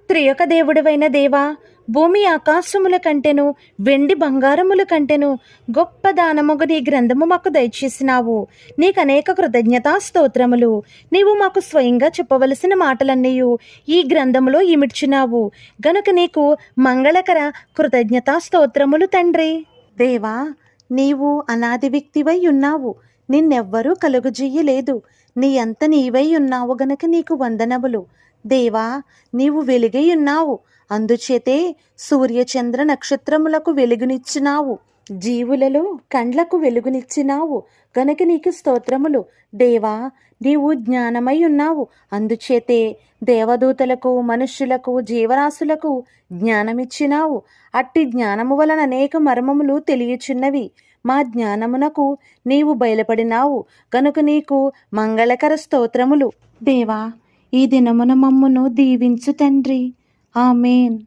త్రియొక దేవుడవైన దేవా, భూమి ఆకాశముల కంటెను వెండి బంగారముల కంటెను గొప్ప దానముగా నీ గ్రంథము మాకు దయచేసినావు. నీకు అనేక కృతజ్ఞతా స్తోత్రములు. నీవు మాకు స్వయంగా చెప్పవలసిన మాటలన్నీయు ఈ గ్రంథములో ఇమిడ్చున్నావు గనుక నీకు మంగళకర కృతజ్ఞతా స్తోత్రములు తండ్రి. దేవా, నీవు అనాది వ్యక్తివై ఉన్నావు. నిన్నెవ్వరూ కలుగజేయలేదు. నీ అంత నీవై ఉన్నావు గనక నీకు వందనములు. దేవా, నీవు వెలుగై ఉన్నావు. అందుచేతే సూర్యచంద్ర నక్షత్రములకు వెలుగునిచ్చినావు. జీవులలో కండ్లకు వెలుగునిచ్చినావు గనక నీకు స్తోత్రములు. దేవా, నీవు జ్ఞానమై ఉన్నావు. అందుచేతే దేవదూతలకు మనుష్యులకు జీవరాశులకు జ్ఞానమిచ్చినావు. అట్టి జ్ఞానము వలన అనేక మర్మములు తెలియచున్నవి. మా జ్ఞానమునకు నీవు బయలుపడినావు గనుక నీకు మంగళకర స్తోత్రములు. దేవా, ఈ దినమున మమ్మును దీవించు తండ్రి. ఆమేన్.